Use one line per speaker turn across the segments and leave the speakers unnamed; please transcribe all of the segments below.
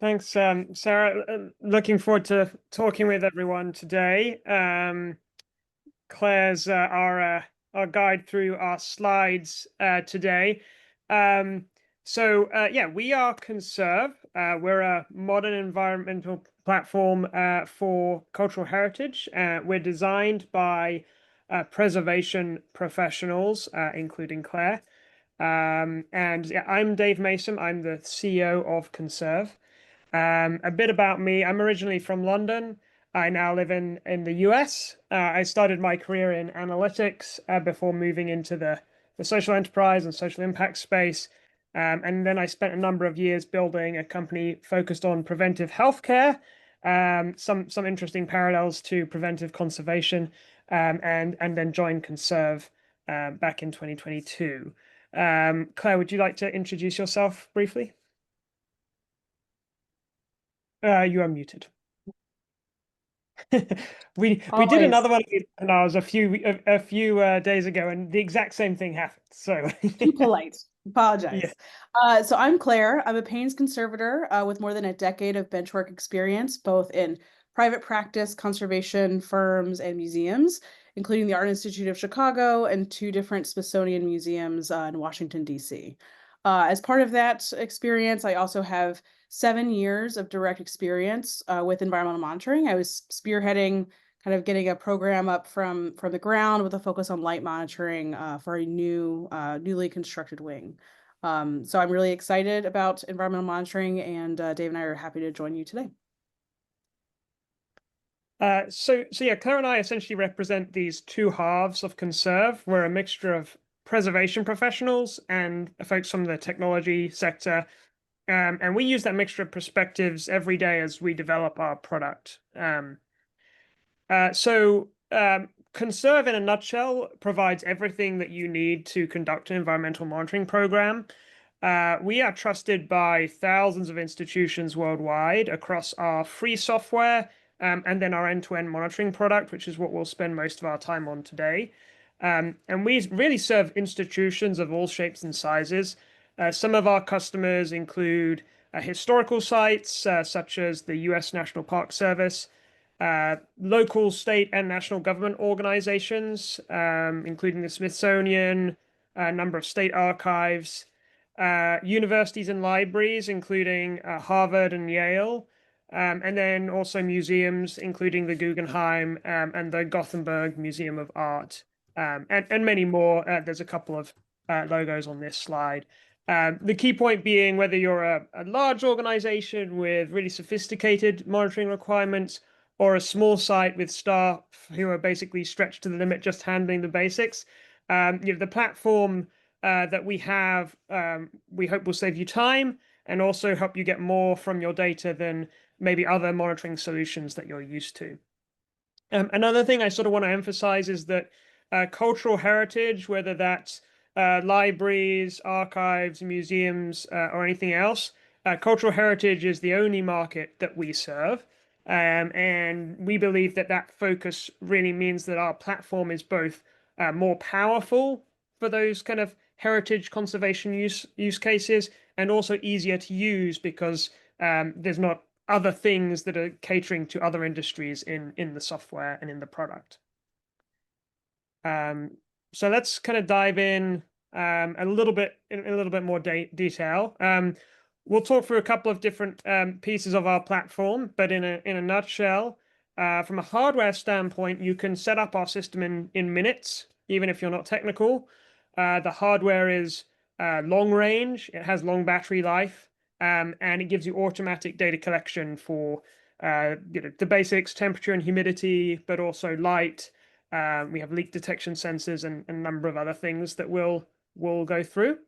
Thanks, Sarah. Looking forward to talking with everyone today. Claire's our guide through our slides today. Um, yeah, we are Conserv. We're a modern environmental platform for cultural heritage. We're designed by preservation professionals, including Claire. And yeah, I'm Dave Masom. I'm the CEO of Conserv. A bit about me. I'm originally from London. I now live in the US. I started my career in analytics before moving into the social enterprise and social impact space. And then I spent a number of years building a company focused on preventive healthcare, some interesting parallels to preventive conservation, and then joined Conserv back in 2022. Claire, would you like to introduce yourself briefly? You are muted. We did
Always
another one of these webinars a few days ago, and the exact same thing happened. So
too polite.
yeah.
Apologize. So I'm Claire. I'm a pains conservator with more than a decade of benchwork experience, both in private practice, conservation firms, and museums, including the Art Institute of Chicago and two different Smithsonian museums in Washington, D.C. As part of that experience, I also have 7 years of direct experience with environmental monitoring. I was spearheading kind of getting a program up from the ground with a focus on light monitoring for a newly constructed wing. So I'm really excited about environmental monitoring, and Dave and I are happy to join you today.
So yeah, Claire and I essentially represent these two halves of Conserv. We're a mixture of preservation professionals and folks from the technology sector. And we use that mixture of perspectives every day as we develop our product. Conserv, in a nutshell, provides everything that you need to conduct an environmental monitoring program. We are trusted by thousands of institutions worldwide across our free software and then our end-to-end monitoring product, which is what we'll spend most of our time on today. And we really serve institutions of all shapes and sizes. Some of our customers include historical sites such as the US National Park Service, local, state, and national government organizations, including the Smithsonian, a number of state archives, universities and libraries, including Harvard and Yale, and then also museums, including the Guggenheim and the Gothenburg Museum of Art, and many more. There's a couple of logos on this slide. The key point being whether you're a large organization with really sophisticated monitoring requirements or a small site with staff who are basically stretched to the limit just handling the basics. The platform that we have, we hope will save you time and also help you get more from your data than maybe other monitoring solutions that you're used to. Another thing I sort of want to emphasize is that cultural heritage, whether that's libraries, archives, museums, or anything else, cultural heritage is the only market that we serve. And we believe that that focus really means that our platform is both more powerful for those kind of heritage conservation use cases and also easier to use because there's not other things that are catering to other industries in the software and in the product. So let's kind of dive in a little bit more detail. We'll talk through a couple of different pieces of our platform, but in a nutshell, from a hardware standpoint, you can set up our system in minutes, even if you're not technical. The hardware is long range, it has long battery life, and it gives you automatic data collection for the basics, temperature and humidity, but also light. We have leak detection sensors and a number of other things that we'll go through.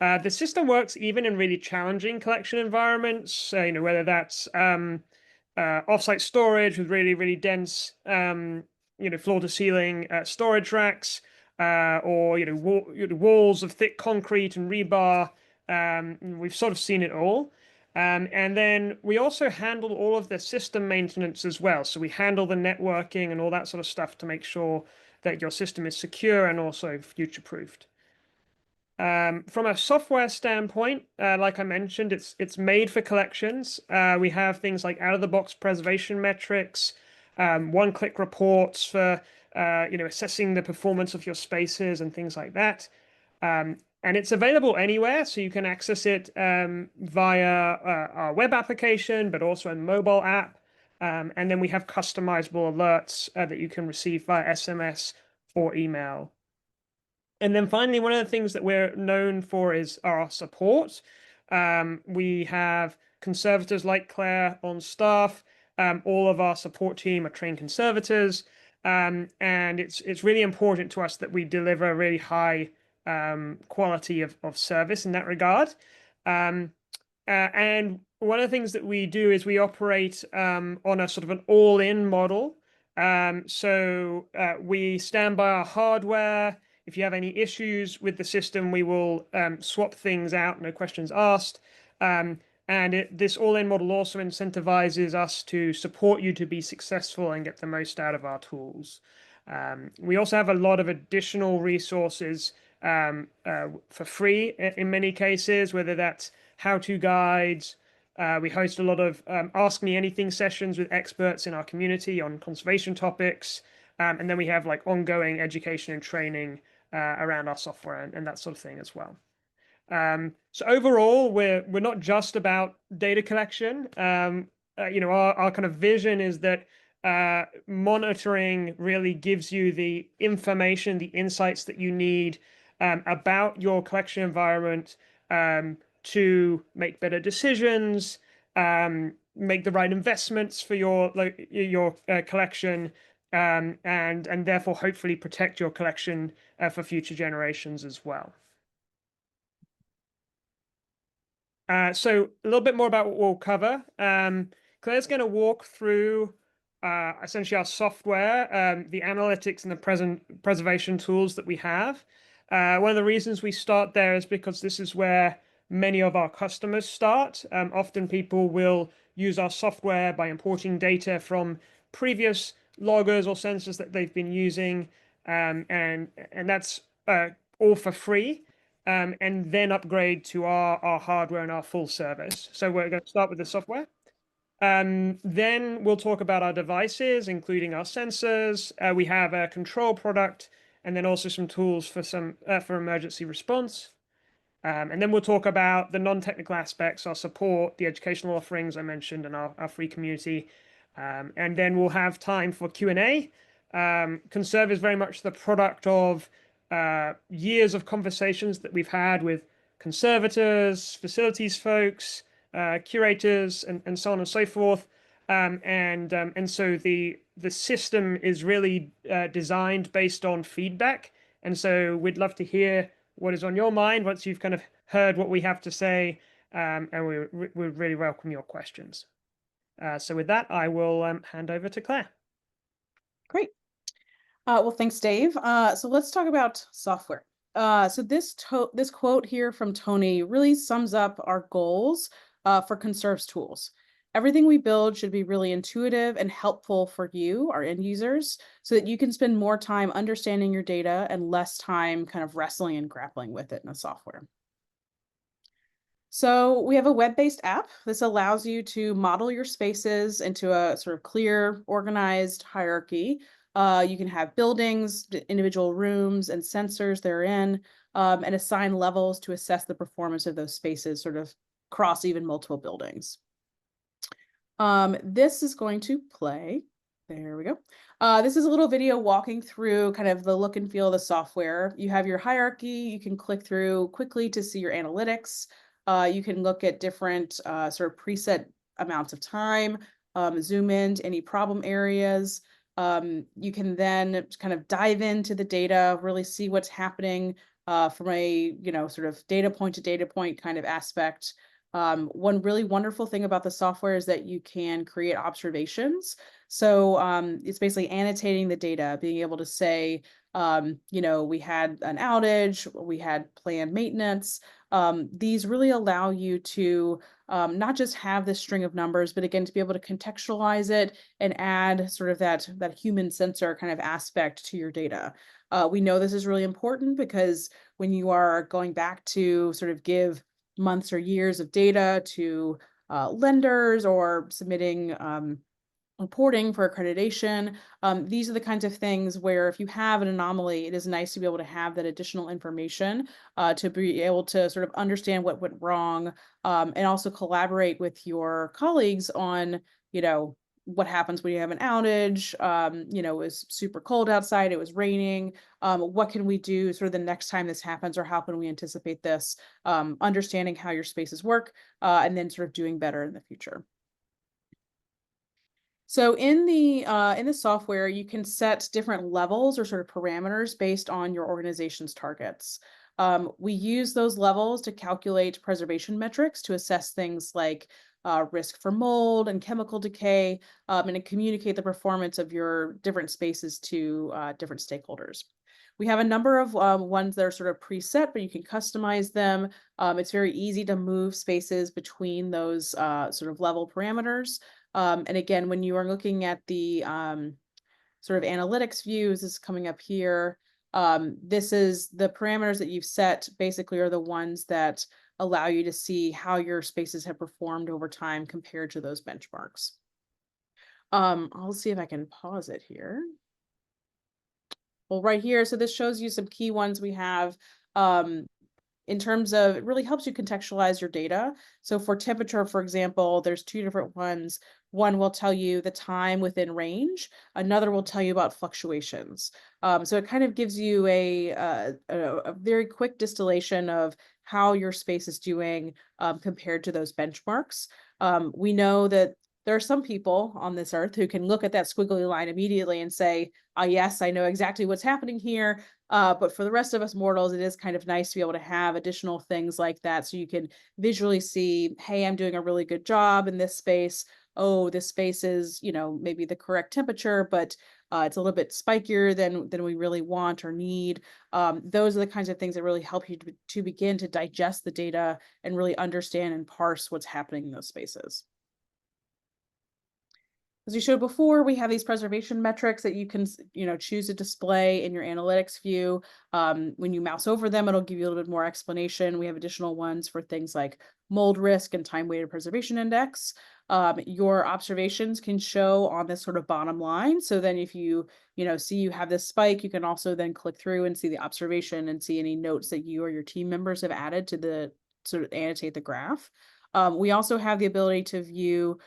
The system works even in really challenging collection environments, whether that's offsite storage with really dense, floor to ceiling storage racks, or walls of thick concrete and rebar. We've sort of seen it all. And then we also handle all of the system maintenance as well. So we handle the networking and all that sort of stuff to make sure that your system is secure and also future-proofed. From a software standpoint, like I mentioned, it's made for collections. We have things like out-of-the-box preservation metrics, one-click reports for assessing the performance of your spaces and things like that. And it's available anywhere, so you can access it via our web application, but also a mobile app. And then we have customizable alerts that you can receive via SMS or email. And then finally, one of the things that we're known for is our support. We have conservators like Claire on staff. All of our support team are trained conservators. And it's really important to us that we deliver a really high quality of service in that regard. Um, and one of the things that we do is we operate on a sort of an all-in model. So we stand by our hardware. If you have any issues with the system, we will swap things out, no questions asked. And this all-in model also incentivizes us to support you to be successful and get the most out of our tools. We also have a lot of additional resources for free in many cases, whether that's how-to guides. We host a lot of Ask Me Anything sessions with experts in our community on conservation topics. And then we have like ongoing education and training around our software and that sort of thing as well. So overall, we're not just about data collection. Our kind of vision is that monitoring really gives you the information, the insights that you need about your collection environment to make better decisions, make the right investments for your collection, and therefore hopefully protect your collection for future generations as well. So a little bit more about what we'll cover. Claire's going to walk through essentially our software, the analytics and the preservation tools that we have. One of the reasons we start there is because this is where many of our customers start. Often people will use our software by importing data from previous loggers or sensors that they've been using, and that's all for free. And then upgrade to our hardware and our full service. So we're going to start with the software. Then we'll talk about our devices, including our sensors. We have a control product, and then also some tools for emergency response. And then we'll talk about the non-technical aspects, our support, the educational offerings I mentioned, and our free community. And then we'll have time for Q&A. Conserv is very much the product of years of conversations that we've had with conservators, facilities folks, curators, and so on and so forth. And so the system is really designed based on feedback. And so we'd love to hear what is on your mind once you've kind of heard what we have to say, and we really welcome your questions. So with that, I will hand over to Claire.
Great. Well, thanks, Dave. So let's talk about software. So this quote here from Tony really sums up our goals for Conserv's tools. Everything we build should be really intuitive and helpful for you, our end users, so that you can spend more time understanding your data and less time kind of wrestling and grappling with it in the software. So we have a web-based app. This allows you to model your spaces into a sort of clear, organized hierarchy. You can have buildings, individual rooms, and sensors therein, and assign levels to assess the performance of those spaces sort of across even multiple buildings. This is going to play. There we go. This is a little video walking through kind of the look and feel of the software. You have your hierarchy. You can click through quickly to see your analytics. You can look at different sort of preset amounts of time, zoom in to any problem areas. You can then kind of dive into the data, really see what's happening from a, sort of data point to data point kind of aspect. One really wonderful thing about the software is that you can create observations. So it's basically annotating the data, being able to say, we had an outage, we had planned maintenance. These really allow you to not just have this string of numbers, but again, to be able to contextualize it and add sort of that human sensor kind of aspect to your data. We know this is really important because when you are going back to sort of give months or years of data to lenders or submitting reporting for accreditation. These are the kinds of things where if you have an anomaly, it is nice to be able to have that additional information to be able to sort of understand what went wrong and also collaborate with your colleagues on, what happens when you have an outage. It was super cold outside, it was raining. What can we do sort of the next time this happens, or how can we anticipate this? Understanding how your spaces work and then sort of doing better in the future. So in the software, you can set different levels or sort of parameters based on your organization's targets. We use those levels to calculate preservation metrics to assess things like risk for mold and chemical decay, and to communicate the performance of your different spaces to different stakeholders. We have a number of ones that are sort of preset, but you can customize them. It's very easy to move spaces between those sort of level parameters. And again, when you are looking at the sort of analytics views, this is coming up here. This is the parameters that you've set basically are the ones that allow you to see how your spaces have performed over time compared to those benchmarks. I'll see if I can pause it here. Well, right here, so this shows you some key ones we have. In terms of it really helps you contextualize your data. So for temperature, for example, there's two different ones. One will tell you the time within range. Another will tell you about fluctuations. So it kind of gives you a very quick distillation of how your space is doing compared to those benchmarks. We know that there are some people on this earth who can look at that squiggly line immediately and say, yes, I know exactly what's happening here. But for the rest of us mortals, it is kind of nice to be able to have additional things like that. So you can visually see, hey, I'm doing a really good job in this space. Oh, this space is, maybe the correct temperature, but it's a little bit spikier than we really want or need. Those are the kinds of things that really help you to begin to digest the data and really understand and parse what's happening in those spaces. As we showed before, we have these preservation metrics that you can, choose to display in your analytics view. When you mouse over them, it'll give you a little bit more explanation. We have additional ones for things like mold risk and time-weighted preservation index. Your observations can show on this sort of bottom line. So then if you, see you have this spike, you can also then click through and see the observation and see any notes that you or your team members have added to the sort of annotate the graph. We also have the ability to view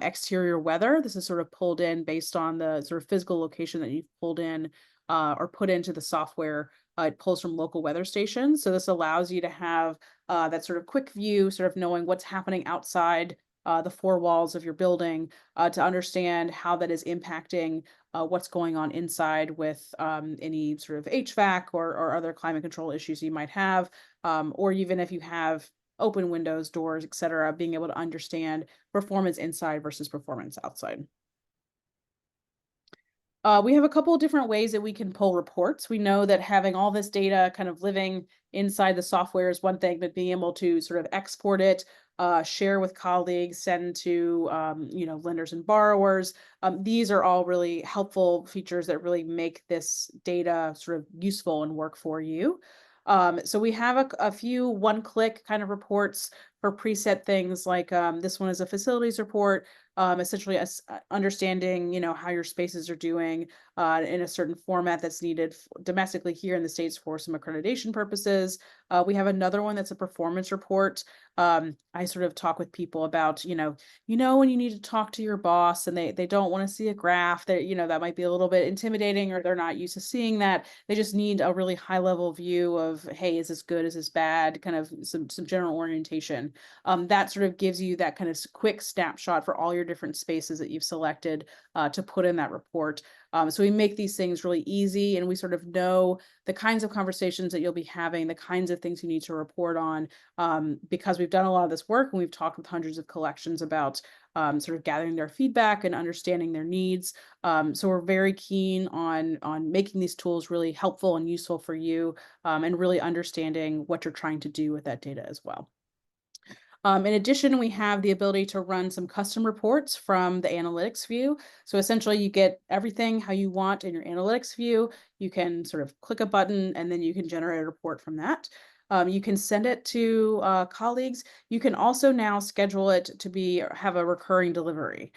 exterior weather. This is sort of pulled in based on the sort of physical location that you've pulled in or put into the software. It pulls from local weather stations. So this allows you to have that sort of quick view, sort of knowing what's happening outside the four walls of your building to understand how that is impacting what's going on inside with any sort of HVAC or other climate control issues you might have, or even if you have open windows, doors, etc., being able to understand performance inside versus performance outside. We have a couple of different ways that we can pull reports. We know that having all this data kind of living inside the software is one thing, but being able to sort of export it, share with colleagues, send to lenders and borrowers. These are all really helpful features that really make this data sort of useful and work for you. So we have a few one-click kind of reports for preset things like this one is a facilities report, essentially understanding, how your spaces are doing in a certain format that's needed domestically here in the States for some accreditation purposes. We have another one that's a performance report. I sort of talk with people about, when you need to talk to your boss and they don't want to see a graph that, that might be a little bit intimidating or they're not used to seeing that. They just need a really high level view of, hey, is this good? Is this bad? Kind of some general orientation. That sort of gives you that kind of quick snapshot for all your different spaces that you've selected to put in that report. So we make these things really easy and we sort of know the kinds of conversations that you'll be having, the kinds of things you need to report on, because we've done a lot of this work and we've talked with hundreds of collections about sort of gathering their feedback and understanding their needs. So we're very keen on making these tools really helpful and useful for you and really understanding what you're trying to do with that data as well. In addition, we have the ability to run some custom reports from the analytics view. So essentially, you get everything how you want in your analytics view. You can sort of click a button and then you can generate a report from that. You can send it to colleagues. You can also now schedule it to have a recurring delivery.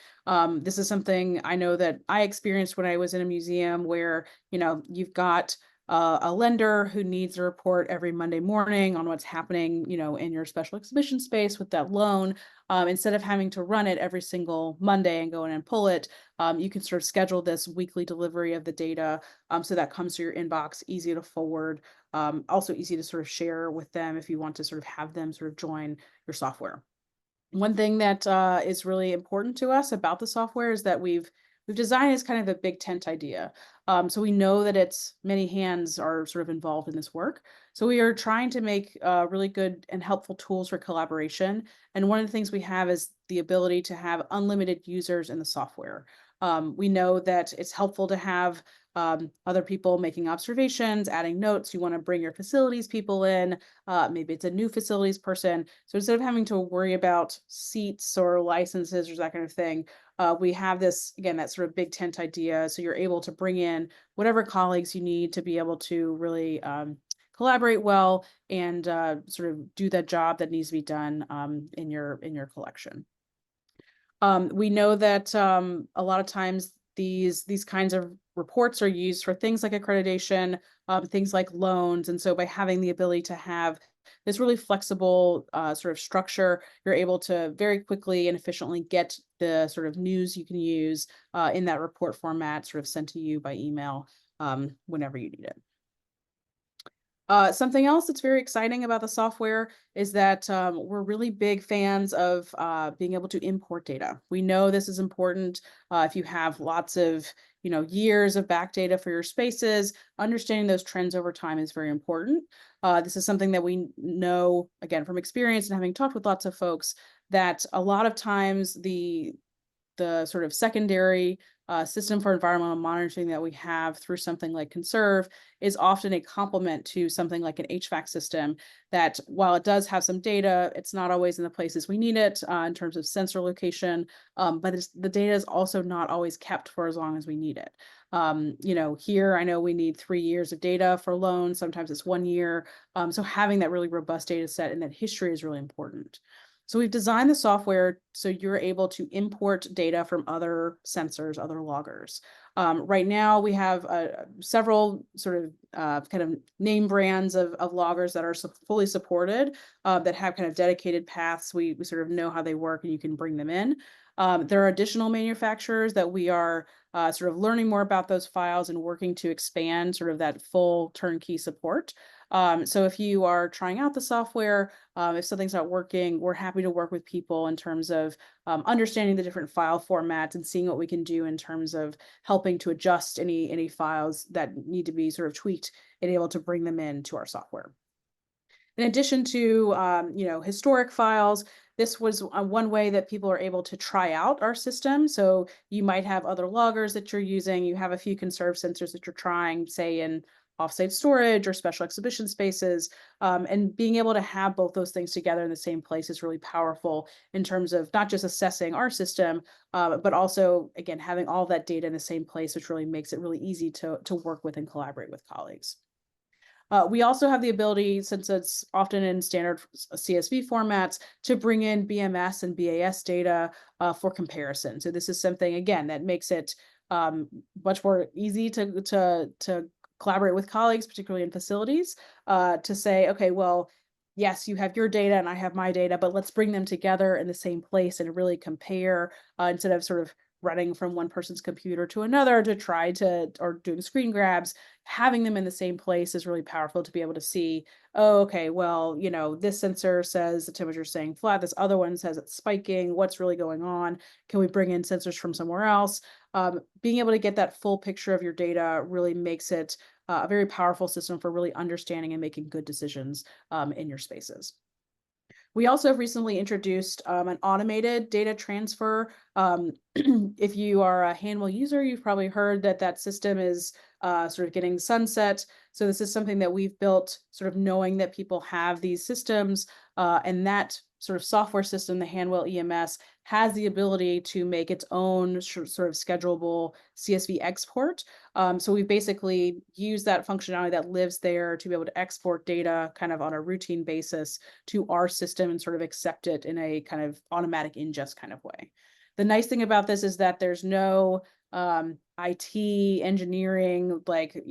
This is something I know that I experienced when I was in a museum where, you've got a lender who needs a report every Monday morning on what's happening, in your special exhibition space with that loan. Instead of having to run it every single Monday and go in and pull it, you can sort of schedule this weekly delivery of the data, so that comes to your inbox, easy to forward, also easy to sort of share with them if you want to sort of have them sort of join your software. One thing that is really important to us about the software is that we've designed as kind of a big tent idea. So we know that it's many hands are sort of involved in this work. So we are trying to make really good and helpful tools for collaboration. And one of the things we have is the ability to have unlimited users in the software. We know that it's helpful to have other people making observations, adding notes. You want to bring your facilities people in. Maybe it's a new facilities person. So instead of having to worry about seats or licenses or that kind of thing, we have this, again, that sort of big tent idea. So you're able to bring in whatever colleagues you need to be able to really collaborate well and sort of do that job that needs to be done in your collection. We know that a lot of times these kinds of reports are used for things like accreditation, things like loans. And so by having the ability to have this really flexible sort of structure, you're able to very quickly and efficiently get the sort of news you can use in that report format sort of sent to you by email whenever you need it. Something else that's very exciting about the software is that we're really big fans of being able to import data. We know this is important if you have lots of years of back data for your spaces. Understanding those trends over time is very important. This is something that we know, again, from experience and having talked with lots of folks, that a lot of times the sort of secondary system for environmental monitoring that we have through something like Conserv is often a complement to something like an HVAC system that, while it does have some data, it's not always in the places we need it in terms of sensor location, but the data is also not always kept for as long as we need it. Here I know we need 3 years of data for loans. Sometimes it's 1 year. So having that really robust data set and that history is really important. So we've designed the software so you're able to import data from other sensors, other loggers. Right now, we have several sort of kind of name brands of loggers that are fully supported, that have kind of dedicated paths. We sort of know how they work and you can bring them in. There are additional manufacturers that we are sort of learning more about those files and working to expand sort of that full turnkey support. So if you are trying out the software, if something's not working, we're happy to work with people in terms of understanding the different file formats and seeing what we can do in terms of helping to adjust any files that need to be sort of tweaked and able to bring them into our software. In addition to historic files, this was one way that people are able to try out our system. So you might have other loggers that you're using. You have a few Conserv sensors that you're trying, say in offsite storage or special exhibition spaces. And being able to have both those things together in the same place is really powerful in terms of not just assessing our system, but also, again, having all that data in the same place, which really makes it really easy to work with and collaborate with colleagues. We also have the ability, since it's often in standard CSV formats, to bring in BMS and BAS data for comparison. So this is something, again, that makes it much more easy to collaborate with colleagues, particularly in facilities, to say, okay, well, yes, you have your data and I have my data, but let's bring them together in the same place and really compare instead of sort of running from one person's computer to another to try to, or doing screen grabs. Having them in the same place is really powerful to be able to see, oh, okay, well, this sensor says the temperature is staying flat. This other one says it's spiking. What's really going on? Can we bring in sensors from somewhere else? Being able to get that full picture of your data really makes it a very powerful system for really understanding and making good decisions in your spaces. We also have recently introduced an automated data transfer. If you are a Handmill user, you've probably heard that system is sort of getting sunset. So this is something that we've built sort of knowing that people have these systems, and that sort of software system, the Handwell EMS, has the ability to make its own sort of schedulable CSV export. So we basically use that functionality that lives there to be able to export data kind of on a routine basis to our system and sort of accept it in a kind of automatic ingest kind of way. The nice thing about this is that there's no IT engineering, like,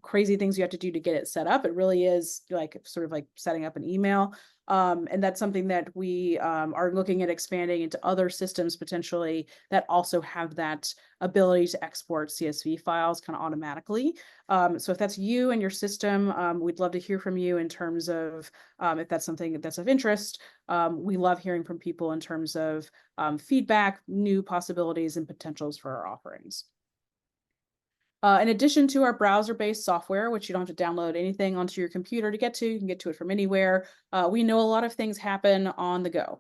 crazy things you have to do to get it set up. It really is like sort of like setting up an email. And that's something that we are looking at expanding into other systems potentially that also have that ability to export CSV files kind of automatically. So if that's you and your system, we'd love to hear from you in terms of if that's something that's of interest. We love hearing from people in terms of feedback, new possibilities, and potentials for our offerings. In addition to our browser-based software, which you don't have to download anything onto your computer to get to, you can get to it from anywhere. We know a lot of things happen on the go.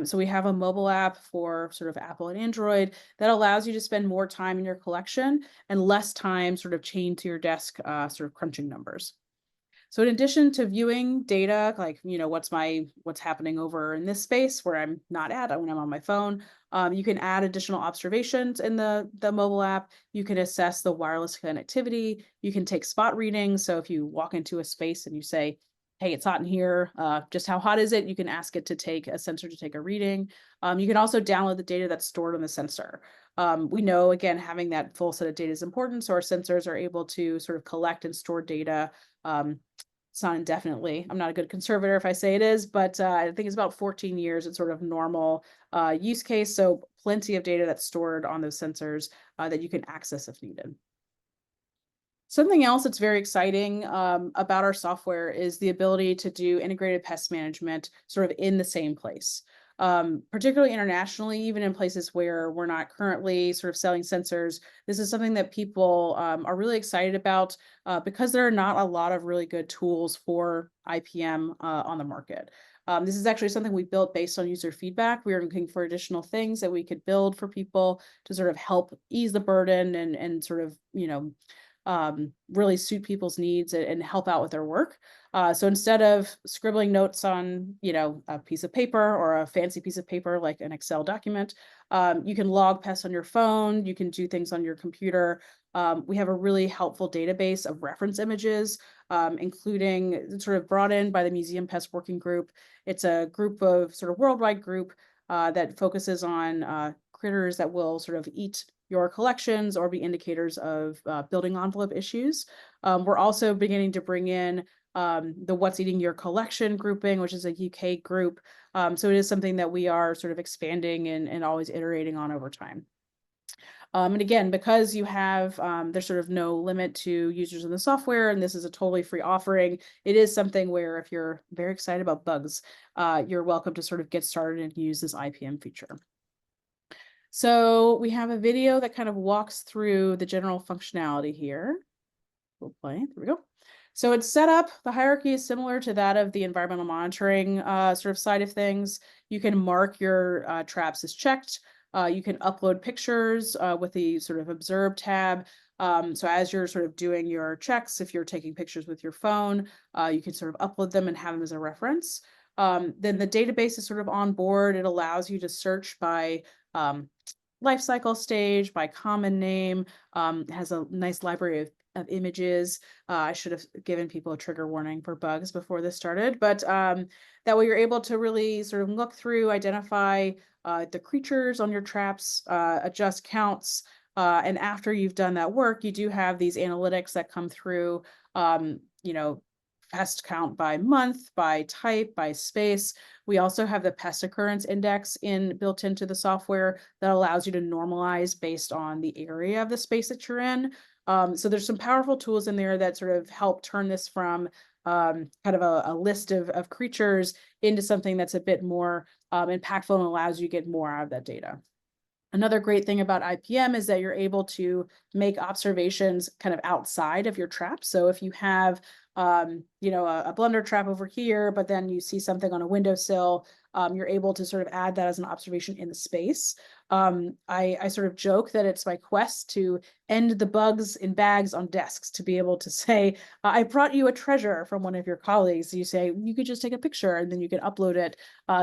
So we have a mobile app for sort of Apple and Android that allows you to spend more time in your collection and less time sort of chained to your desk, sort of crunching numbers. So in addition to viewing data, like, what's happening over in this space where I'm not at when I'm on my phone, you can add additional observations in the mobile app. You can assess the wireless connectivity. You can take spot readings. So if you walk into a space and you say, hey, it's hot in here, just how hot is it? You can ask it to take a sensor to take a reading. You can also download the data that's stored on the sensor. We know, again, having that full set of data is important. So our sensors are able to sort of collect and store data. It's not indefinitely. I'm not a good conservator if I say it is, but I think it's about 14 years. It's sort of normal use case. So plenty of data that's stored on those sensors that you can access if needed. Something else that's very exciting about our software is the ability to do integrated pest management sort of in the same place. Particularly internationally, even in places where we're not currently sort of selling sensors. This is something that people are really excited about because there are not a lot of really good tools for IPM on the market. This is actually something we built based on user feedback. We were looking for additional things that we could build for people to sort of help ease the burden and sort of, really suit people's needs and help out with their work. So instead of scribbling notes on, a piece of paper or a fancy piece of paper like an Excel document, you can log pests on your phone. You can do things on your computer. We have a really helpful database of reference images, including sort of brought in by the Museum Pest Working Group. It's a group of sort of worldwide group that focuses on critters that will sort of eat your collections or be indicators of building envelope issues. We're also beginning to bring in the What's Eating Your Collection grouping, which is a UK group. So it is something that we are sort of expanding and always iterating on over time. And again, because you have, there's sort of no limit to users in the software, and this is a totally free offering, it is something where if you're very excited about bugs, you're welcome to sort of get started and use this IPM feature. So we have a video that kind of walks through the general functionality here. We'll play, there we go. So it's set up, the hierarchy is similar to that of the environmental monitoring sort of side of things. You can mark your traps as checked. You can upload pictures with the sort of observe tab. So as you're sort of doing your checks, if you're taking pictures with your phone, you can sort of upload them and have them as a reference. Then the database is sort of on board. It allows you to search by life cycle stage, by common name. It has a nice library of images. I should have given people a trigger warning for bugs before this started, but that way you're able to really sort of look through, identify the creatures on your traps, adjust counts, and after you've done that work, you do have these analytics that come through, pest count by month, by type, by space. We also have the pest occurrence index built into the software that allows you to normalize based on the area of the space that you're in. So there's some powerful tools in there that sort of help turn this from kind of a list of creatures into something that's a bit more impactful and allows you to get more out of that data. Another great thing about IPM is that you're able to make observations kind of outside of your trap. So if you have, a blunder trap over here, but then you see something on a windowsill, you're able to sort of add that as an observation in the space. I sort of joke that it's my quest to end the bugs in bags on desks, to be able to say, I brought you a treasure from one of your colleagues. You say, you could just take a picture and then you can upload it.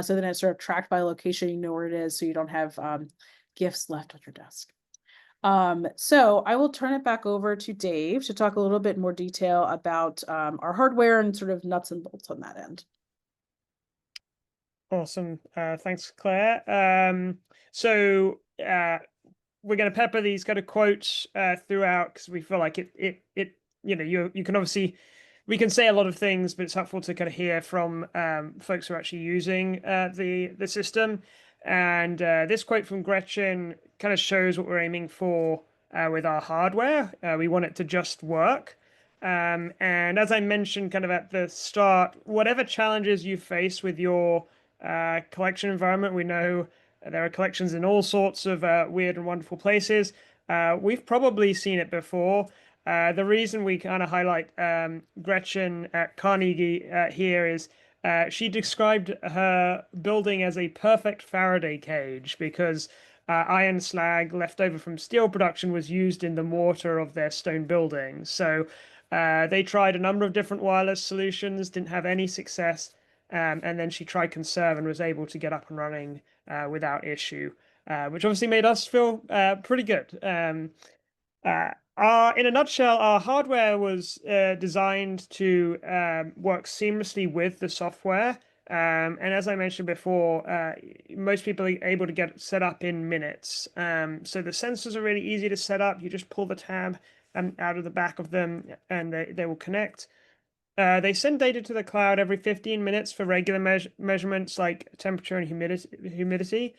So then it's sort of tracked by location, you know where it is, so you don't have gifts left on your desk. So I will turn it back over to Dave to talk a little bit more detail about our hardware and sort of nuts and bolts on that end.
Awesome. Thanks, Claire. We're going to pepper these kind of quotes throughout because we feel like you can obviously, we can say a lot of things, but it's helpful to kind of hear from folks who are actually using the system. And this quote from Gretchen kind of shows what we're aiming for with our hardware. We want it to just work. And as I mentioned kind of at the start, whatever challenges you face with your collection environment, we know there are collections in all sorts of weird and wonderful places. We've probably seen it before. The reason we kind of highlight Gretchen at Carnegie here is she described her building as a perfect Faraday cage because iron slag left over from steel production was used in the mortar of their stone buildings. So they tried a number of different wireless solutions, didn't have any success. And then she tried Conserv and was able to get up and running without issue, which obviously made us feel pretty good. In a nutshell, our hardware was designed to work seamlessly with the software. And as I mentioned before, most people are able to get it set up in minutes. So the sensors are really easy to set up. You just pull the tab out of the back of them and they will connect. They send data to the cloud every 15 minutes for regular measurements like temperature and humidity.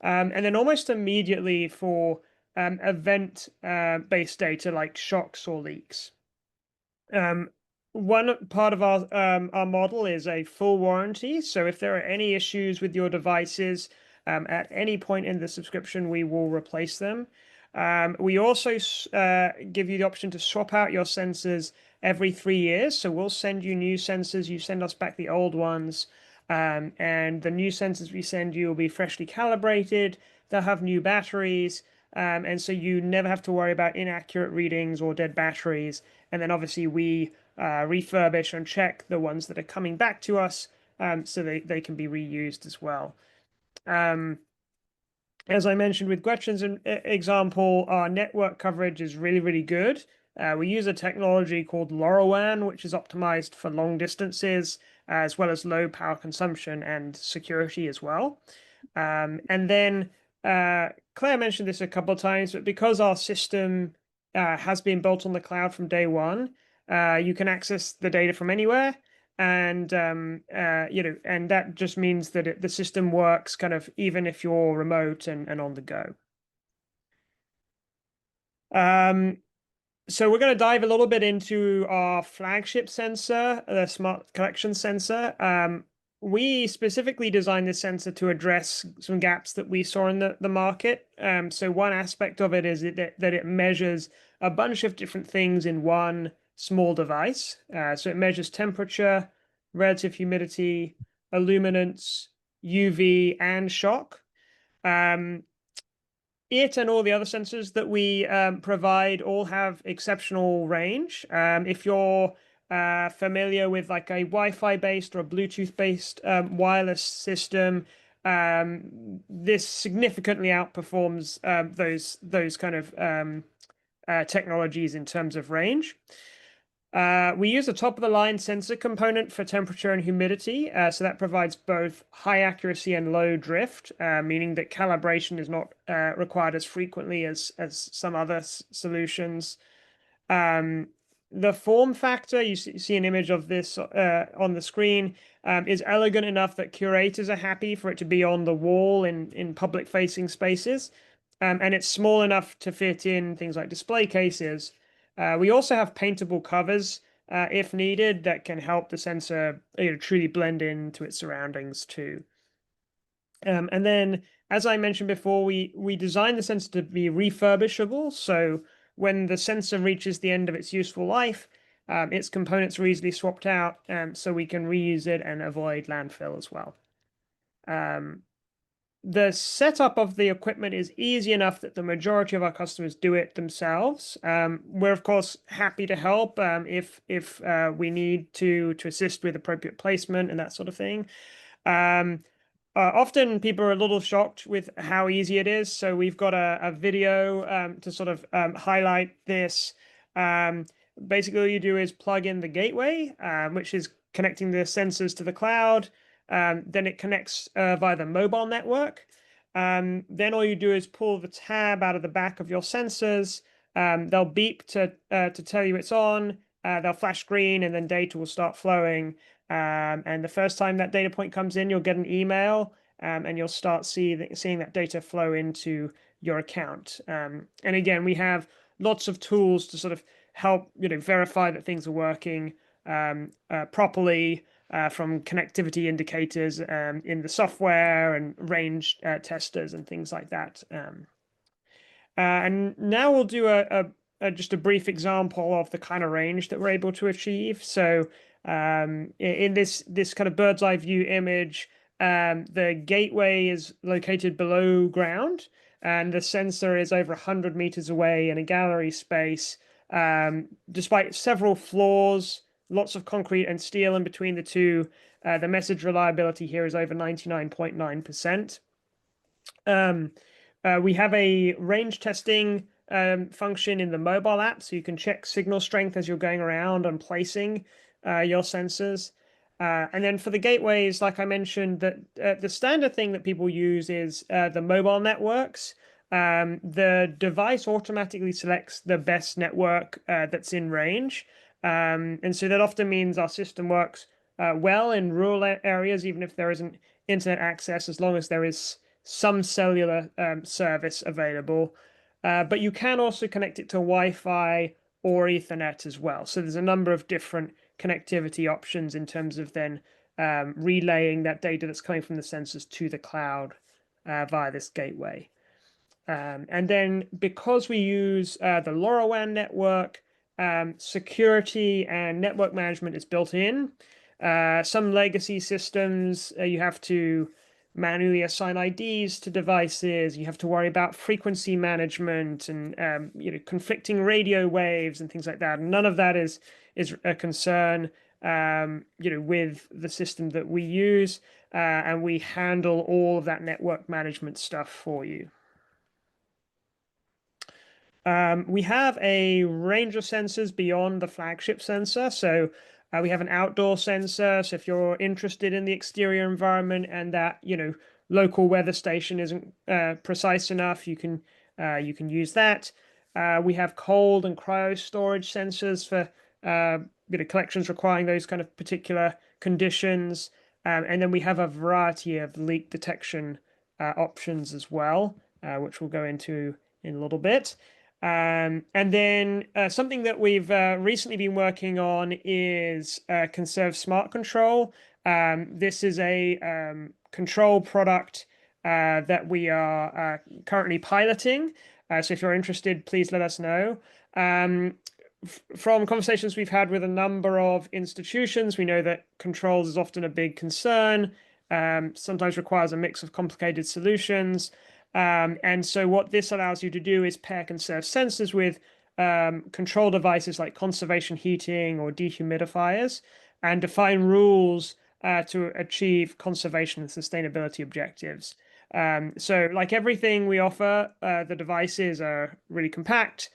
And then almost immediately for event-based data like shocks or leaks. One part of our model is a full warranty. So if there are any issues with your devices at any point in the subscription, we will replace them. We also give you the option to swap out your sensors every 3 years. So we'll send you new sensors. You send us back the old ones. And the new sensors we send you will be freshly calibrated. They'll have new batteries. And so you never have to worry about inaccurate readings or dead batteries. And then obviously we refurbish and check the ones that are coming back to us so they can be reused as well. As I mentioned with Gretchen's example, our network coverage is really, really good. We use a technology called LoRaWAN, which is optimized for long distances, as well as low power consumption and security as well. And then Claire mentioned this a couple of times, but because our system has been built on the cloud from day one, you can access the data from anywhere. And and that just means that the system works kind of even if you're remote and on the go. So we're going to dive a little bit into our flagship sensor, the smart collection sensor. We specifically designed this sensor to address some gaps that we saw in the market. So one aspect of it is that it measures a bunch of different things in one small device. So it measures temperature, relative humidity, illuminance, UV, and shock. It and all the other sensors that we provide all have exceptional range. If you're familiar with like a Wi-Fi based or a Bluetooth based wireless system, this significantly outperforms those kind of technologies in terms of range. We use a top-of-the-line sensor component for temperature and humidity, so that provides both high accuracy and low drift, meaning that calibration is not required as frequently as some other solutions. The form factor, you see an image of this on the screen, is elegant enough that curators are happy for it to be on the wall in public-facing spaces, and it's small enough to fit in things like display cases. We also have paintable covers, if needed, that can help the sensor truly blend into its surroundings too. And then, as I mentioned before, we designed the sensor to be refurbishable. So when the sensor reaches the end of its useful life, its components are easily swapped out, so we can reuse it and avoid landfill as well. The setup of the equipment is easy enough that the majority of our customers do it themselves. We're of course happy to help if we need to assist with appropriate placement and that sort of thing. Um, Often people are a little shocked with how easy it is. So we've got a video to sort of highlight this. Um, Basically, all you do is plug in the gateway, which is connecting the sensors to the cloud. Then it connects via the mobile network. Then all you do is pull the tab out of the back of your sensors. They'll beep to tell you it's on. They'll flash green, and then data will start flowing. And the first time that data point comes in, you'll get an email, and you'll start seeing that data flow into your account. And again, we have lots of tools to sort of help verify that things are working properly, from connectivity indicators in the software and range testers and things like that. And now we'll do just a brief example of the kind of range that we're able to achieve. So in this kind of bird's eye view image, the gateway is located below ground, and the sensor is over 100 meters away in a gallery space. Despite several floors, lots of concrete and steel in between the two, the message reliability here is over 99.9%. We have a range testing function in the mobile app, so you can check signal strength as you're going around and placing your sensors. And then for the gateways, like I mentioned, that the standard thing that people use is the mobile networks. The device automatically selects the best network that's in range. And so that often means our system works well in rural areas, even if there isn't internet access, as long as there is some cellular service available. But you can also connect it to Wi-Fi or Ethernet as well. So there's a number of different connectivity options in terms of then relaying that data that's coming from the sensors to the cloud via this gateway. And then because we use the LoRaWAN network, security and network management is built in. Some legacy systems, you have to manually assign IDs to devices. You have to worry about frequency management and conflicting radio waves and things like that. And none of that is a concern with the system that we use, and we handle all of that network management stuff for you. We have a range of sensors beyond the flagship sensor. So we have an outdoor sensor. So if you're interested in the exterior environment and that, local weather station isn't precise enough, you can use that. We have cold and cryo storage sensors for collections requiring those kind of particular conditions. And then we have a variety of leak detection options as well, which we'll go into in a little bit. And then something that we've recently been working on is Conserv Smart Control. This is a control product that we are currently piloting. So if you're interested, please let us know. From conversations we've had with a number of institutions, we know that controls is often a big concern, sometimes requires a mix of complicated solutions. And so what this allows you to do is pair Conserv sensors with control devices like conservation heating or dehumidifiers, and define rules to achieve conservation and sustainability objectives. So like everything we offer, the devices are really compact,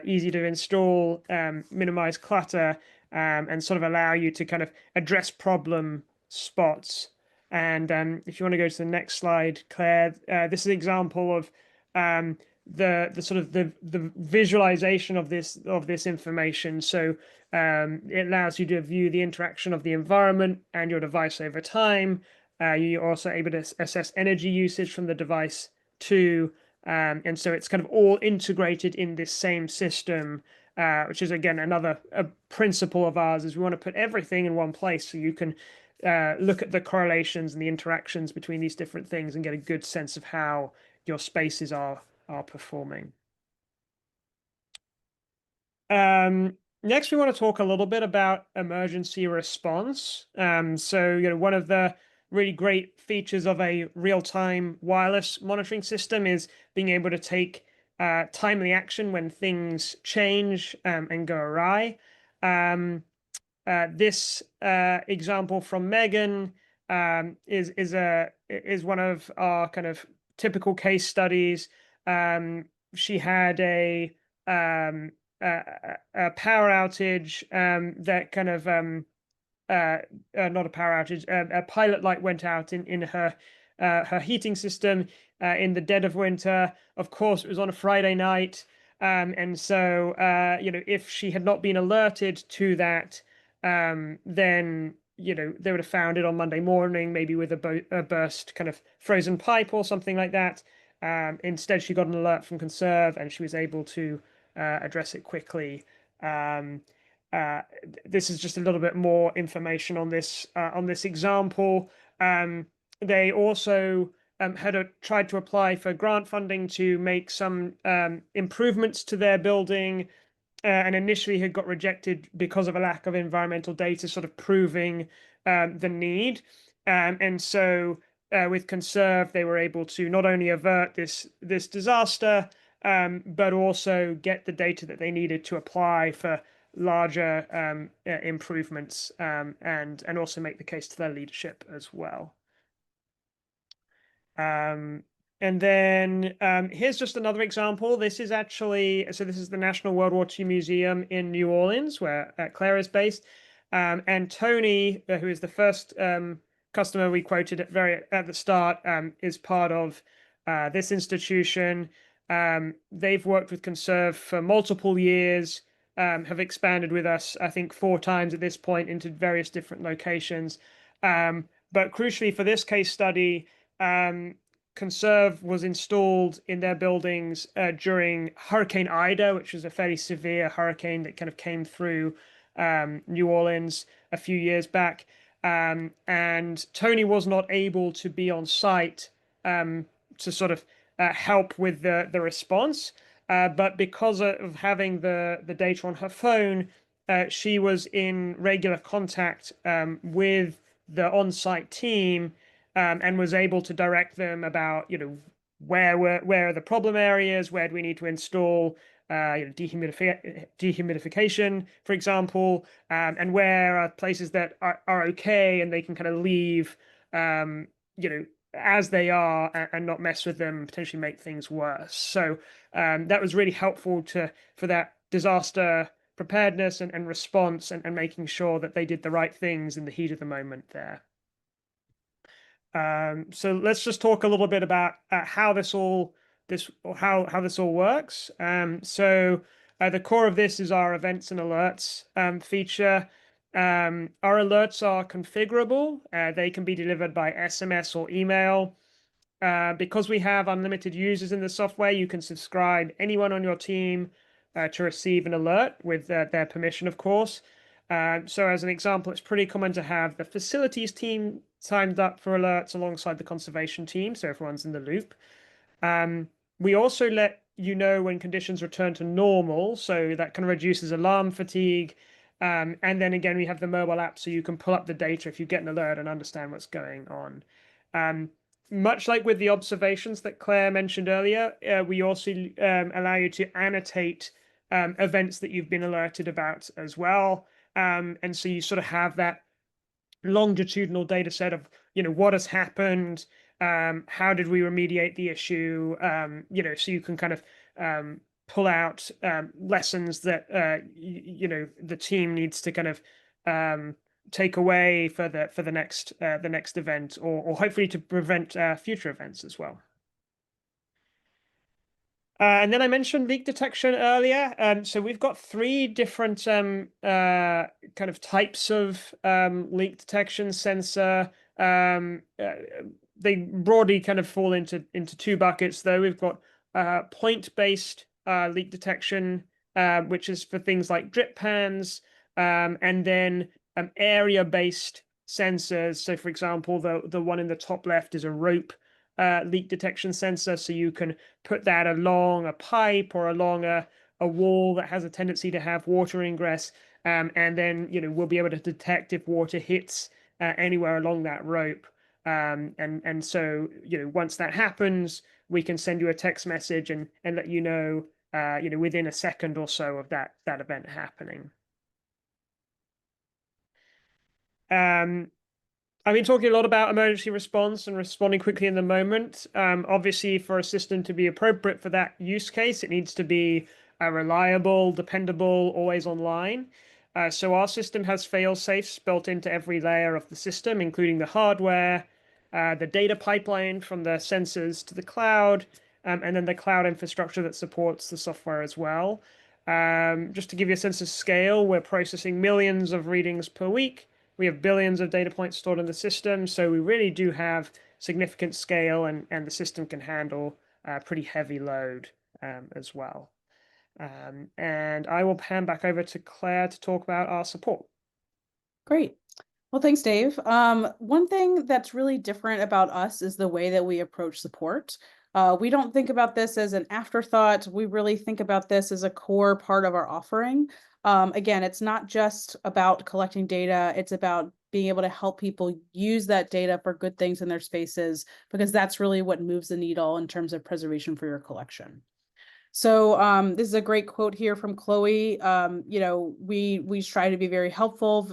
easy to install, minimize clutter, and sort of allow you to kind of address problem spots. And if you want to go to the next slide, Claire, this is an example of the sort of the visualization of this information. So it allows you to view the interaction of the environment and your device over time. You're also able to assess energy usage from the device too. And so it's kind of all integrated in this same system, which is again another principle of ours, is we want to put everything in one place so you can look at the correlations and the interactions between these different things and get a good sense of how your spaces are performing. Next, we want to talk a little bit about emergency response. So, one of the really great features of a real-time wireless monitoring system is being able to take timely action when things change and go awry. This example from Megan is one of our kind of typical case studies. She had um, a, a power outage that kind of not a power outage, a pilot light went out in her heating system in the dead of winter. Of course, it was on a Friday night, and so if she had not been alerted to that, then they would have found it on Monday morning, maybe with a burst kind of frozen pipe or something like that. Instead, she got an alert from Conserv, and she was able to address it quickly. Um, uh, this is just a little bit more information on this example. They also had tried to apply for grant funding to make some improvements to their building, and initially had got rejected because of a lack of environmental data, sort of proving the need. And so with Conserv, they were able to not only avert this disaster, but also get the data that they needed to apply for larger improvements, and also make the case to their leadership as well. And then here's just another example. This is the National World War II Museum in New Orleans, where Claire is based. And Tony, who is the first customer we quoted at the start, is part of this institution. They've worked with Conserv for multiple years, have expanded with us, I think, 4 times at this point into various different locations. But crucially for this case study, Conserv was installed in their buildings during Hurricane Ida, which was a fairly severe hurricane that kind of came through New Orleans a few years back. And Tony was not able to be on site to sort of help with the response. But because of having the data on her phone, she was in regular contact with the on-site team, and was able to direct them about, where are the problem areas, where do we need to install dehumidification, for example, and where are places that are okay and they can kind of leave, as they are, and not mess with them, potentially make things worse. So that was really helpful for that disaster preparedness and response, and making sure that they did the right things in the heat of the moment there. So let's just talk a little bit about how this all works. So the core of this is our events and alerts feature. Our alerts are configurable. They can be delivered by SMS or email. Because we have unlimited users in the software, you can subscribe anyone on your team to receive an alert with their permission, of course. So as an example, it's pretty common to have the facilities team signed up for alerts alongside the conservation team, so everyone's in the loop. We also let you know when conditions return to normal, so that kind of reduces alarm fatigue. And then again, we have the mobile app, so you can pull up the data if you get an alert and understand what's going on. Much like with the observations that Claire mentioned earlier, we also allow you to annotate events that you've been alerted about as well. And so you sort of have that longitudinal data set of, what has happened, how did we remediate the issue, so you can kind of pull out lessons that, the team needs to kind of take away for the next event, or hopefully to prevent future events as well. And then I mentioned leak detection earlier. So we've got 3 different kind of types of leak detection sensor. They broadly kind of fall into 2 buckets, though. We've got point-based leak detection, which is for things like drip pans, and then area-based sensors. So, for example, the one in the top left is a rope leak detection sensor, so you can put that along a pipe or along a wall that has a tendency to have water ingress, and then we'll be able to detect if water hits anywhere along that rope. And so, once that happens, we can send you a text message and let you know, within a second or so of that event happening. I've been talking a lot about emergency response and responding quickly in the moment. Obviously, for a system to be appropriate for that use case, it needs to be reliable, dependable, always online. So our system has fail-safes built into every layer of the system, including the hardware, the data pipeline from the sensors to the cloud, and then the cloud infrastructure that supports the software as well. Just to give you a sense of scale, we're processing millions of readings per week. We have billions of data points stored in the system, so we really do have significant scale, and the system can handle a pretty heavy load as well. And I will hand back over to Claire to talk about our support.
Great. Well, thanks, Dave. One thing that's really different about us is the way that we approach support. We don't think about this as an afterthought. We really think about this as a core part of our offering. Again, it's not just about collecting data. It's about being able to help people use that data for good things in their spaces, because that's really what moves the needle in terms of preservation for your collection. So this is a great quote here from Chloe. We try to be very helpful,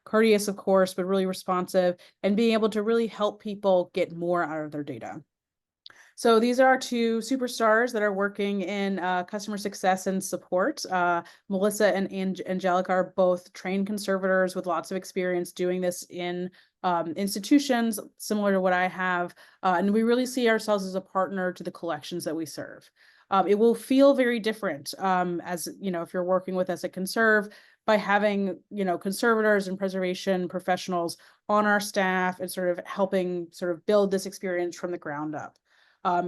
courteous, of course, but really responsive, and being able to really help people get more out of their data. So these are our two superstars that are working in customer success and support. Melissa and Angelica are both trained conservators with lots of experience doing this in institutions similar to what I have. And we really see ourselves as a partner to the collections that we serve. It will feel very different as, if you're working with us at Conserv, by having, conservators and preservation professionals on our staff and sort of helping sort of build this experience from the ground up.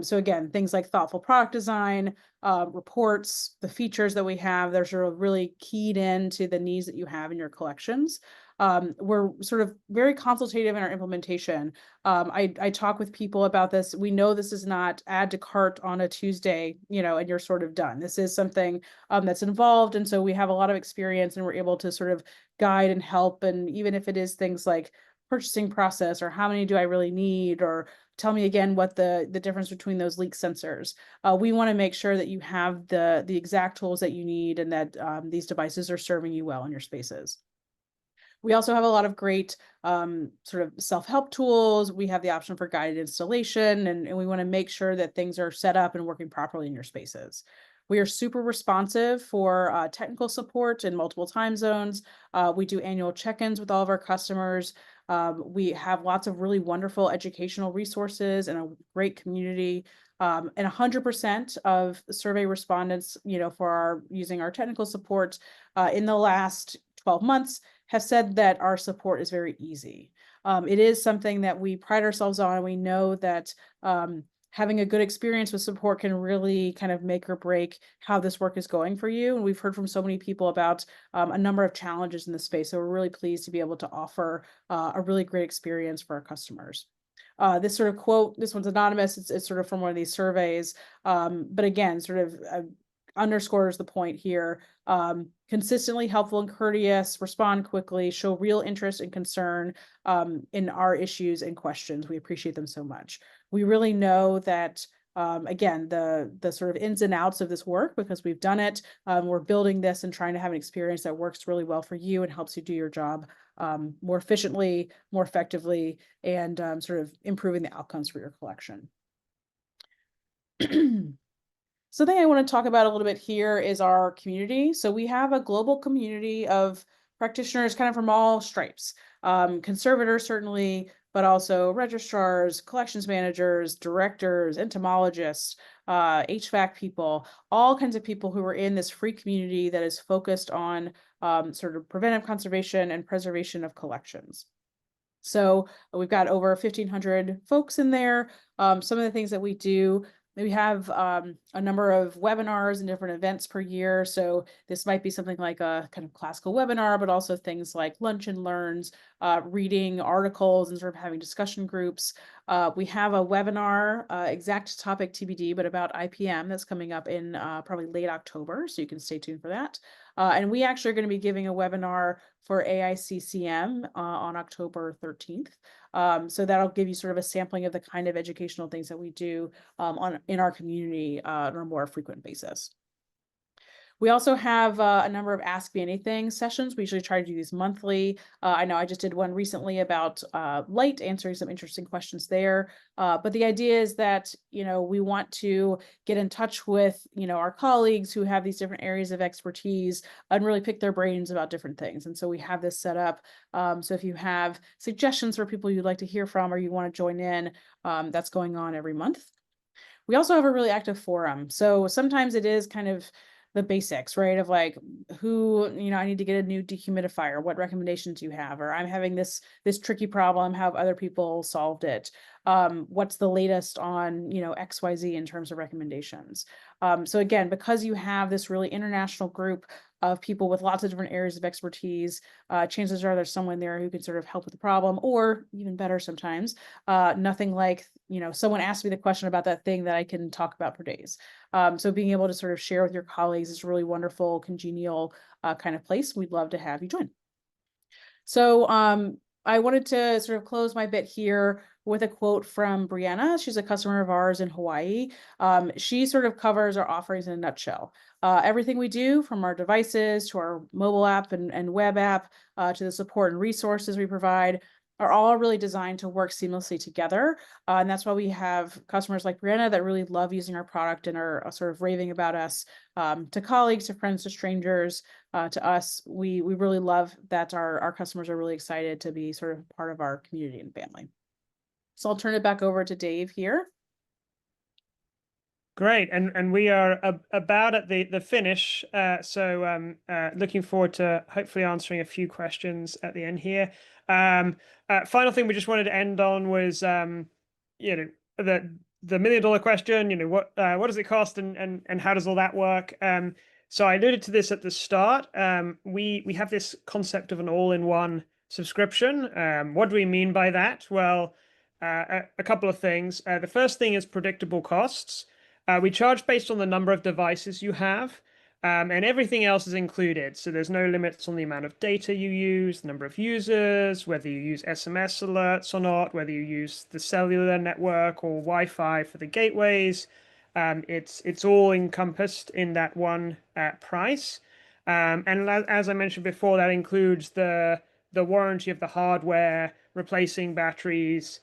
So again, things like thoughtful product design, reports, the features that we have, they're sort of really keyed into the needs that you have in your collections. We're sort of very consultative in our implementation. I talk with people about this. We know this is not add to cart on a Tuesday, and you're sort of done. This is something that's involved. And so we have a lot of experience, and we're able to sort of guide and help. And even if it is things like purchasing process, or how many do I really need, or tell me again what the difference between those leak sensors. We want to make sure that you have the exact tools that you need, and that these devices are serving you well in your spaces. We also have a lot of great sort of self-help tools. We have the option for guided installation, and we want to make sure that things are set up and working properly in your spaces. We are super responsive for technical support in multiple time zones. We do annual check-ins with all of our customers. We have lots of really wonderful educational resources and a great community. And 100% of survey respondents, for using our technical support in the last 12 months have said that our support is very easy. It is something that we pride ourselves on, and we know that having a good experience with support can really kind of make or break how this work is going for you. And we've heard from so many people about a number of challenges in the space. So we're really pleased to be able to offer a really great experience for our customers. This sort of quote, this one's anonymous. It's sort of from one of these surveys. But again, sort of underscores the point here. Consistently helpful and courteous, respond quickly, show real interest and concern in our issues and questions. We appreciate them so much. We really know that, again, the sort of ins and outs of this work, because we've done it. We're building this and trying to have an experience that works really well for you and helps you do your job more efficiently, more effectively, and sort of improving the outcomes for your collection. Something I want to talk about a little bit here is our community. So we have a global community of practitioners kind of from all stripes. Conservators, certainly, but also registrars, collections managers, directors, entomologists, HVAC people, all kinds of people who are in this free community that is focused on sort of preventive conservation and preservation of collections. So we've got over 1,500 folks in there. Some of the things that we do, we have a number of webinars and different events per year. So this might be something like a kind of classical webinar, but also things like lunch and learns, reading articles and sort of having discussion groups. We have a webinar, exact topic TBD, but about IPM that's coming up in probably late October, so you can stay tuned for that. And we actually are going to be giving a webinar for AICCM on October 13th. So that'll give you sort of a sampling of the kind of educational things that we do in our community on a more frequent basis. We also have a number of Ask Me Anything sessions. We usually try to do these monthly. I know I just did one recently about light, answering some interesting questions there. But the idea is that, we want to get in touch with, our colleagues who have these different areas of expertise and really pick their brains about different things. And so we have this set up. So if you have suggestions for people you'd like to hear from or you want to join in, that's going on every month. We also have a really active forum. So sometimes it is kind of the basics, right? Of like who, I need to get a new dehumidifier. What recommendations do you have? Or I'm having this tricky problem. How have other people solved it? What's the latest on, XYZ in terms of recommendations? So again, because you have this really international group of people with lots of different areas of expertise, chances are there's someone there who can sort of help with the problem, or even better sometimes, nothing like, someone asked me the question about that thing that I can talk about for days. So being able to sort of share with your colleagues is a really wonderful, congenial kind of place. We'd love to have you join. So I wanted to sort of close my bit here with a quote from Brianna. She's a customer of ours in Hawaii. She sort of covers our offerings in a nutshell. Everything we do, from our devices to our mobile app and web app, to the support and resources we provide, are all really designed to work seamlessly together. And that's why we have customers like Brianna that really love using our product and are sort of raving about us, to colleagues, to friends, to strangers, to us. We really love that our customers are really excited to be sort of part of our community and family. So I'll turn it back over to Dave here.
Great, and we are about at the finish, so looking forward to hopefully answering a few questions at the end here. Final thing we just wanted to end on was the $1 million question. What does it cost, and how does all that work? So I alluded to this at the start. We have this concept of an all-in-one subscription. What do we mean by that? Well, a couple of things. The first thing is predictable costs. We charge based on the number of devices you have, and everything else is included. So there's no limits on the amount of data you use, the number of users, whether you use SMS alerts or not, whether you use the cellular network or Wi-Fi for the gateways. It's all encompassed in that one price. And as I mentioned before, that includes the warranty of the hardware, replacing batteries,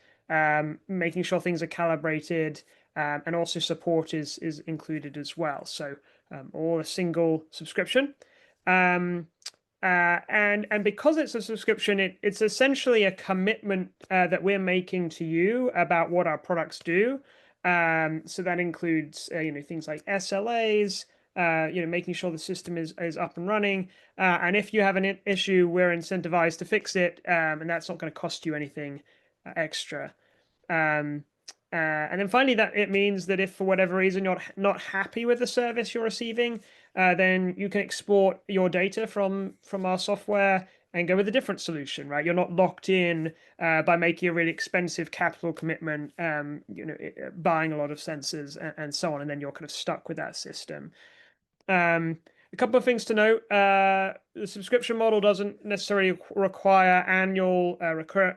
making sure things are calibrated, and also support is included as well. So all a single subscription. And because it's a subscription, it's essentially a commitment that we're making to you about what our products do. So that includes things like SLAs, making sure the system is up and running. And if you have an issue, we're incentivized to fix it, and that's not going to cost you anything extra. And then finally, that it means that if for whatever reason you're not happy with the service you're receiving, then you can export your data from our software and go with a different solution, right? You're not locked in by making a really expensive capital commitment, buying a lot of sensors and so on, and then you're kind of stuck with that system. A couple of things to note. The subscription model doesn't necessarily require annual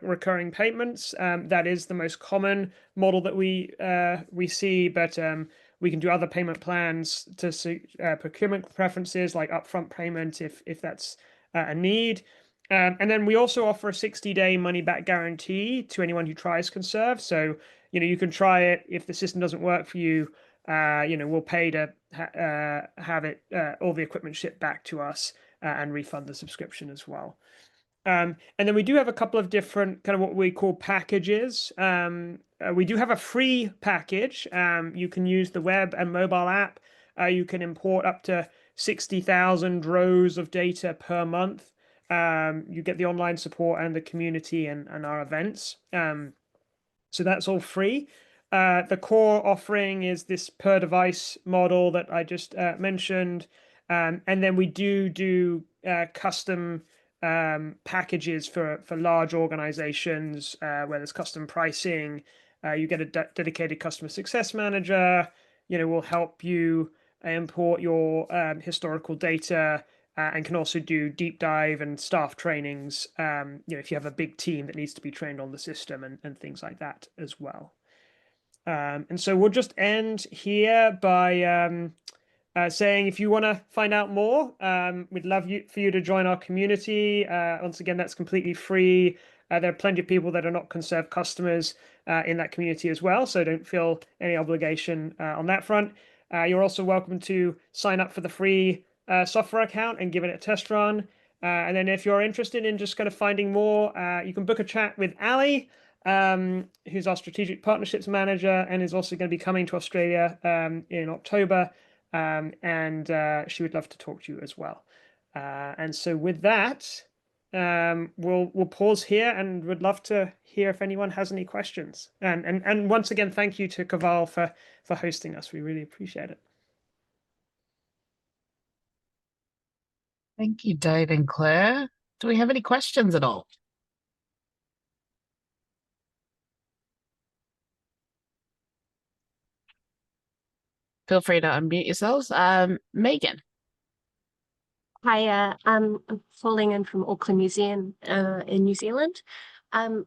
recurring payments. That is the most common model that we see, but we can do other payment plans to suit procurement preferences, like upfront payment if that's a need. And then we also offer a 60-day money-back guarantee to anyone who tries Conserv. So you can try it. If the system doesn't work for you, we'll pay to have it all the equipment shipped back to us and refund the subscription as well. And then we do have a couple of different kind of what we call packages. We do have a free package. You can use the web and mobile app. You can import up to 60,000 rows of data per month. You get the online support and the community and our events. So that's all free. The core offering is this per device model that I just mentioned. And then we do custom packages for large organizations where there's custom pricing. You get a dedicated customer success manager. Will help you import your historical data and can also do deep dive and staff trainings. If you have a big team that needs to be trained on the system and things like that as well. And so we'll just end here by saying if you want to find out more, we'd love for you to join our community. Once again, that's completely free. There are plenty of people that are not Conserv customers in that community as well, so don't feel any obligation on that front. You're also welcome to sign up for the free software account and give it a test run. And then if you're interested in just kind of finding more, you can book a chat with Ali, who's our strategic partnerships manager and is also going to be coming to Australia in October. And she would love to talk to you as well. And so with that, we'll pause here and would love to hear if anyone has any questions. And once again, thank you to CAVAL for hosting us. We really appreciate it.
Thank you, Dave and Claire. Do we have any questions at all? Feel free to unmute yourselves. Megan.
Hi, I'm calling in from Auckland Museum in New Zealand.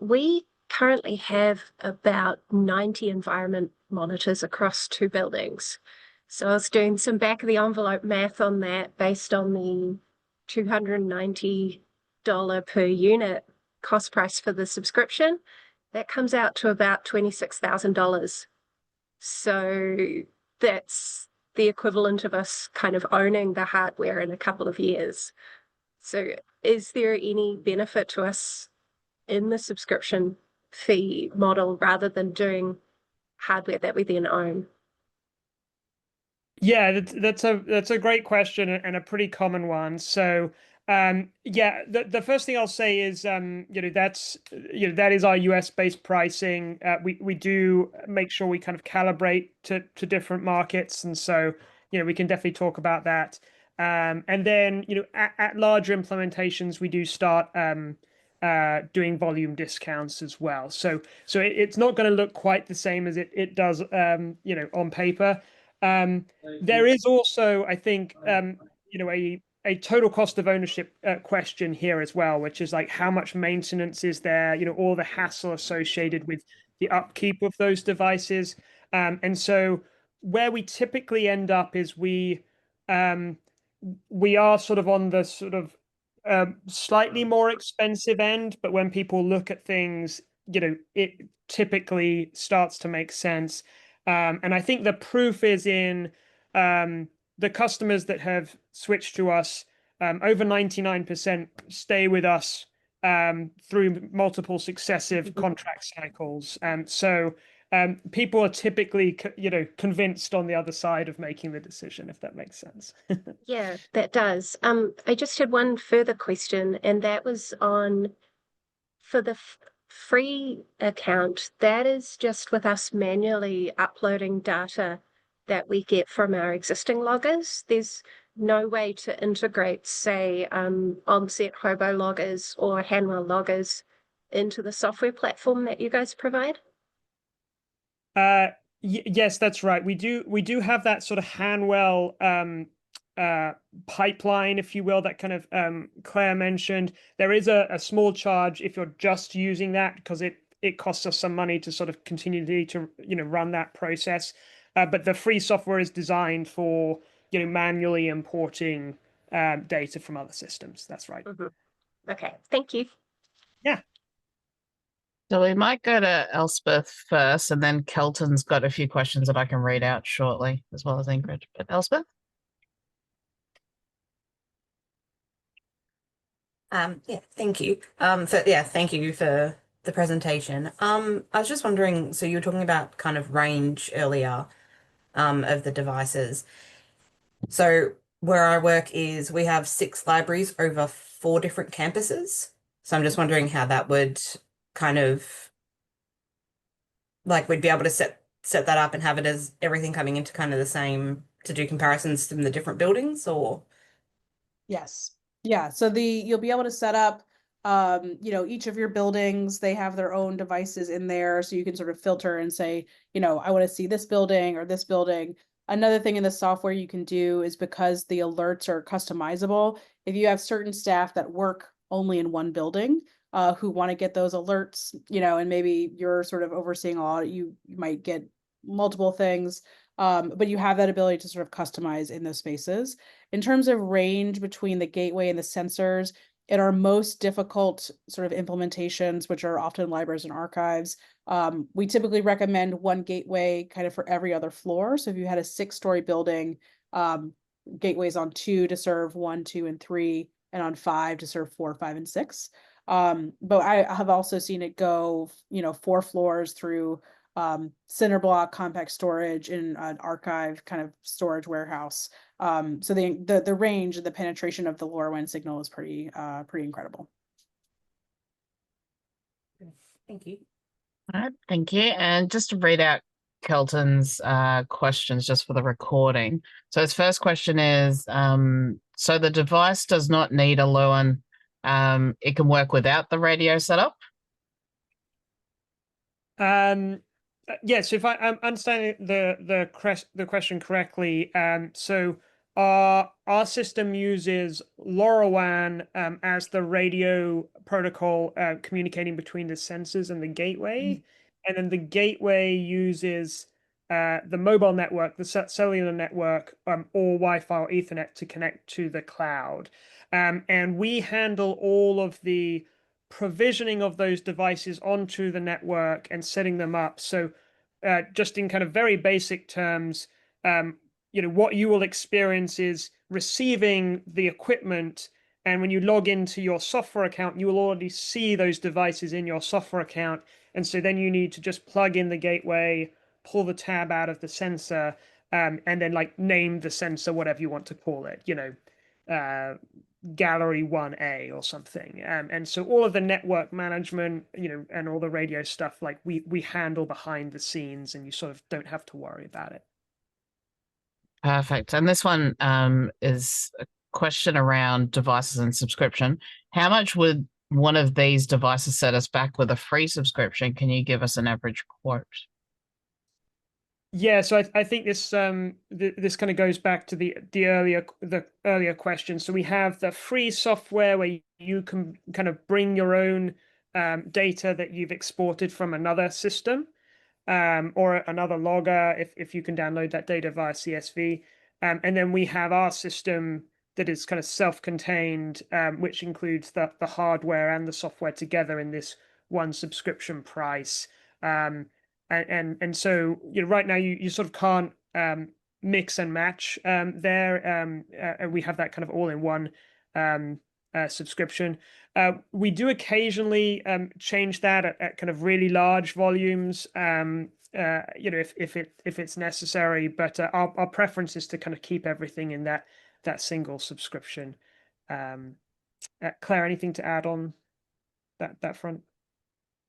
We currently have about 90 environment monitors across 2 buildings. So I was doing some back of the envelope math on that based on the $290 per unit cost price for the subscription. That comes out to about $26,000. So that's the equivalent of us kind of owning the hardware in a couple of years. So is there any benefit to us in the subscription fee model rather than doing hardware that we then own?
Yeah, that's a great question and a pretty common one. So yeah, the first thing I'll say is that is our US based pricing. We do make sure we kind of calibrate to different markets, and so we can definitely talk about that. And then at larger implementations we do start doing volume discounts as well. So it's not going to look quite the same as it does on paper. There is also, I think, a total cost of ownership question here as well, which is like how much maintenance is there, all the hassle associated with the upkeep of those devices. And so where we typically end up is we are sort of on the sort of slightly more expensive end, but when people look at things, it typically starts to make sense. And I think the proof is in the customers that have switched to us. Over 99% stay with us through multiple successive contract cycles. So people are typically, convinced on the other side of making the decision, if that makes sense.
Yeah, that does. I just had one further question, and that was on for the free account, that is just with us manually uploading data that we get from our existing loggers. There's no way to integrate, say, on-set hobo loggers or Hanwell loggers into the software platform that you guys provide?
Yes, that's right. We do have that sort of Hanwell pipeline, if you will, that kind of Claire mentioned. There is a small charge if you're just using that because it costs us some money to sort of continue to run that process. But the free software is designed for manually importing data from other systems. That's right.
Mm-hmm. Okay, thank you.
Yeah.
So we might go to Elspeth first, and then Kelton's got a few questions that I can read out shortly, as well as Ingrid. But Elspeth?
Yeah, thank you. Thank you for the presentation. I was just wondering, so you were talking about kind of range earlier, of the devices. So where I work is we have 6 libraries over 4 different campuses. So I'm just wondering how that would kind of like we'd be able to set that up and have it as everything coming into kind of the same to do comparisons from the different buildings, or
Yes. Yeah, so you'll be able to set up, each of your buildings, they have their own devices in there, so you can sort of filter and say, I want to see this building or this building. Another thing in the software you can do is, because the alerts are customizable, if you have certain staff that work only in one building, who want to get those alerts, and maybe you're sort of overseeing a lot, you might get multiple things, but you have that ability to sort of customize in those spaces. In terms of range between the gateway and the sensors, in our most difficult sort of implementations, which are often libraries and archives, we typically recommend one gateway kind of for every other floor. So if you had a 6-story building, gateways on 2 to serve 1, 2, and 3, and on 5 to serve 4, 5, and 6. But I have also seen it go, 4 floors through cinder block compact storage in an archive kind of storage warehouse. So the range and the penetration of the LoRaWAN signal is pretty incredible.
Thank you.
All right, thank you. And just to read out Kelton's questions just for the recording. So his first question is, so the device does not need a LoRaWAN. It can work without the radio setup?
Yes, if I'm understanding the question correctly, so our system uses LoRaWAN as the radio protocol communicating between the sensors and the gateway, and then the gateway uses the mobile network, the cellular network, or Wi-Fi or Ethernet to connect to the cloud, and we handle all of the provisioning of those devices onto the network and setting them up. So just in kind of very basic terms, what you will experience is receiving the equipment, and when you log into your software account, you will already see those devices in your software account. And so then you need to just plug in the gateway, pull the tab out of the sensor, and then like name the sensor whatever you want to call it, Gallery 1A or something. And so all of the network management, and all the radio stuff, like we handle behind the scenes, and you sort of don't have to worry about it.
Perfect. And this one is a question around devices and subscription. How much would one of these devices set us back with a free subscription? Can you give us an average quote?
Yeah, so I think this this kind of goes back to the earlier question. So we have the free software where you can kind of bring your own data that you've exported from another system, or another logger if you can download that data via CSV. And then we have our system that is kind of self-contained, which includes the hardware and the software together in this one subscription price. And so right now you sort of can't mix and match there. And we have that kind of all-in-one subscription. We do occasionally change that at kind of really large volumes, if it's necessary. But our preference is to kind of keep everything in that single subscription. Claire, anything to add on that front?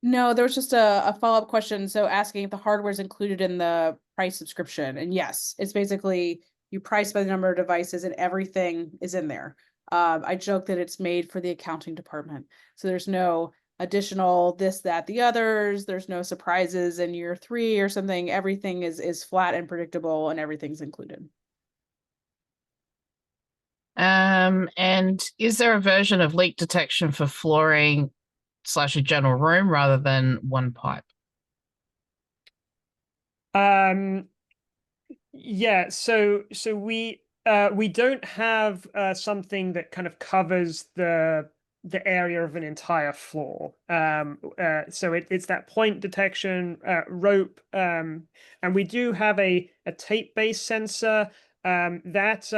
No, there was just a follow-up question. So asking if the hardware is included in the price subscription. And yes, it's basically you price by the number of devices and everything is in there. I joke that it's made for the accounting department. So there's no additional this, that, the others. There's no surprises in year 3 or something. Everything is flat and predictable, and everything's included.
And is there a version of leak detection for flooring / a general room rather than one pipe?
Yeah, so we don't have something that kind of covers the area of an entire floor. So it's that point detection rope, and we do have a tape-based sensor that's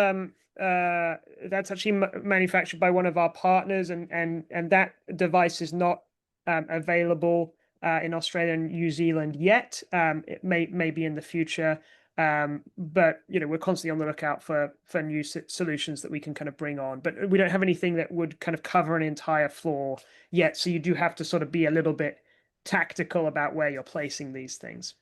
actually manufactured by one of our partners, and that device is not available in Australia and New Zealand yet. It may be in the future. But we're constantly on the lookout for new solutions that we can kind of bring on. But we don't have anything that would kind of cover an entire floor yet. So you do have to sort of be a little bit tactical about where you're placing these things.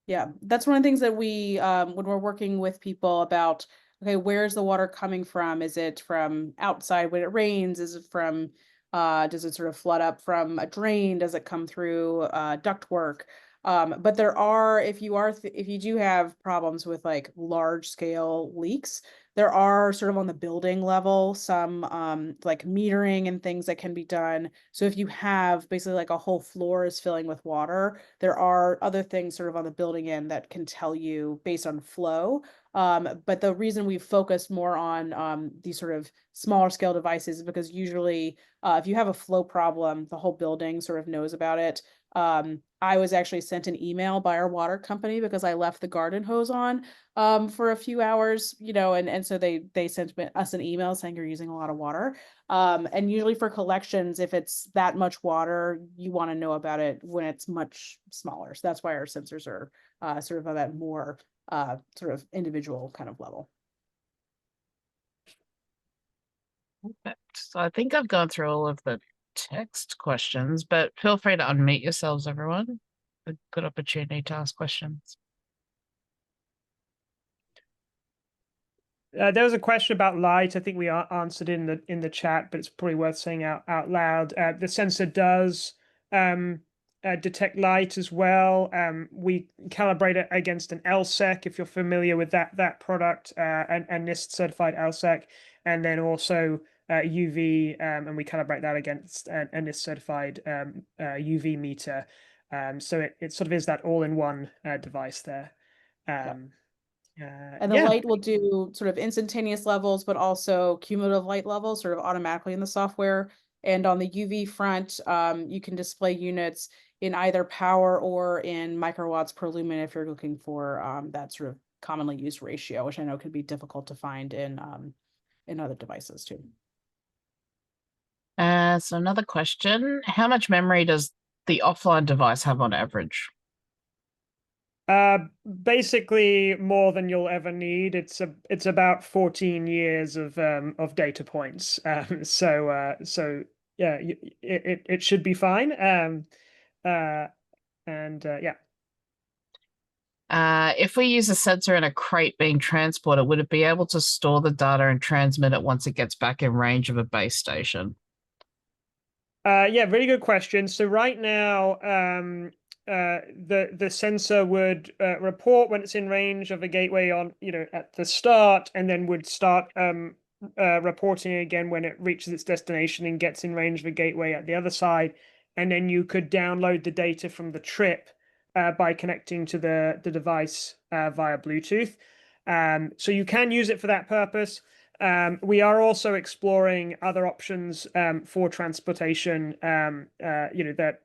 Yeah, that's one of the things that we, when we're working with people about okay, where's the water coming from? Is it from outside when it rains? Is it from, does it sort of flood up from a drain? Does it come through ductwork? But there are, if you do have problems with like large scale leaks, there are sort of on the building level some like metering and things that can be done. So if you have basically like a whole floor is filling with water, there are other things sort of on the building end that can tell you based on flow. But the reason we've focused more on these sort of smaller scale devices is because usually if you have a flow problem, the whole building sort of knows about it. I was actually sent an email by our water company because I left the garden hose on for a few hours, you know, and so they sent us an email saying you're using a lot of water. And usually for collections, if it's that much water, you want to know about it when it's much smaller. So that's why our sensors are sort of on that more sort of individual kind of level.
Perfect. So I think I've gone through all of the text questions, but feel free to unmute yourselves, everyone. A good opportunity to ask questions.
There was a question about light. I think we answered in the chat, but it's probably worth saying out loud. The sensor does detect light as well. We calibrate it against an LSEC, if you're familiar with that product, and NIST certified LSEC, and then also UV, and we calibrate that against a NIST certified UV meter. So it sort of is that all-in-one device there.
And the light will do sort of instantaneous levels, but also cumulative light levels sort of automatically in the software. And on the UV front, you can display units in either power or in microwatts per lumen if you're looking for that sort of commonly used ratio, which I know could be difficult to find in other devices too.
So another question, how much memory does the offline device have on average?
Basically more than you'll ever need. It's about 14 years of data points. So yeah, it should be fine. Yeah.
If we use a sensor in a crate being transported, would it be able to store the data and transmit it once it gets back in range of a base station?
Yeah, really good question. So right now, the sensor would report when it's in range of a gateway on, at the start, and then would start reporting again when it reaches its destination and gets in range of a gateway at the other side. And then you could download the data from the trip by connecting to the device via Bluetooth. So you can use it for that purpose. We are also exploring other options for transportation, that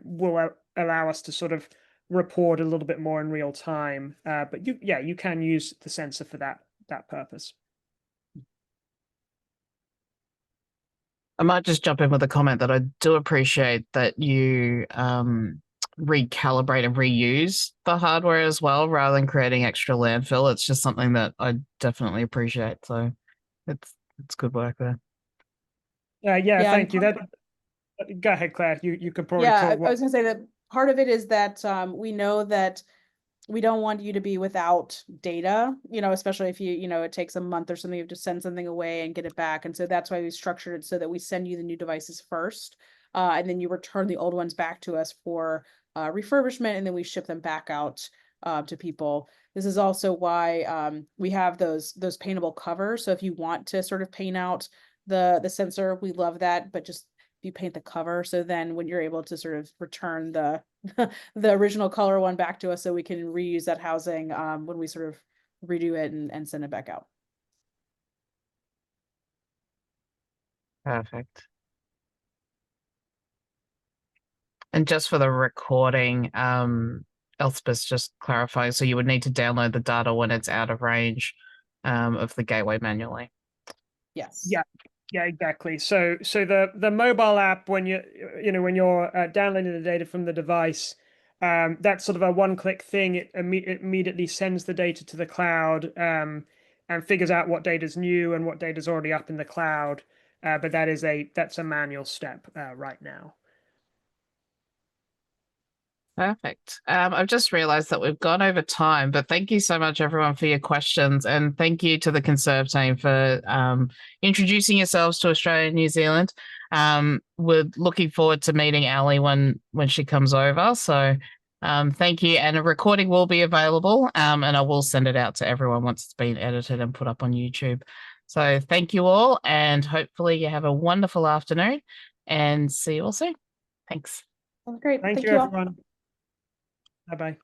will allow us to sort of report a little bit more in real time. But you can use the sensor for that purpose.
I might just jump in with a comment that I do appreciate that you recalibrate and reuse the hardware as well, rather than creating extra landfill. It's just something that I definitely appreciate. So it's good work there.
Yeah, thank you. Go ahead, Claire. You could probably
I
talk.
was gonna say that part of it is that we know that we don't want you to be without data, especially if it takes a month or something, you have to send something away and get it back. And so that's why we structured it so that we send you the new devices first, and then you return the old ones back to us for refurbishment, and then we ship them back out to people. This is also why we have those paintable covers. So if you want to sort of paint out the sensor, we love that, but just you paint the cover, so then when you're able to sort of return the the original color one back to us, so we can reuse that housing when we sort of redo it and send it back out.
Perfect. And just for the recording, Elspeth just clarifying, so you would need to download the data when it's out of range of the gateway manually.
Yes.
Yeah, exactly. So the mobile app, when you're downloading the data from the device, that's sort of a one-click thing. It immediately sends the data to the cloud and figures out what data's new and what data's already up in the cloud. But that's a manual step right now.
Perfect. I've just realized that we've gone over time, but thank you so much, everyone, for your questions. And thank you to the Conserv team for introducing yourselves to Australia and New Zealand. We're looking forward to meeting Ali when she comes over. So thank you. And a recording will be available, and I will send it out to everyone once it's been edited and put up on YouTube. So thank you all, and hopefully you have a wonderful afternoon, and see you all soon. Thanks.
Great.
Thank
Thank
you,
you all.
everyone. Bye-bye.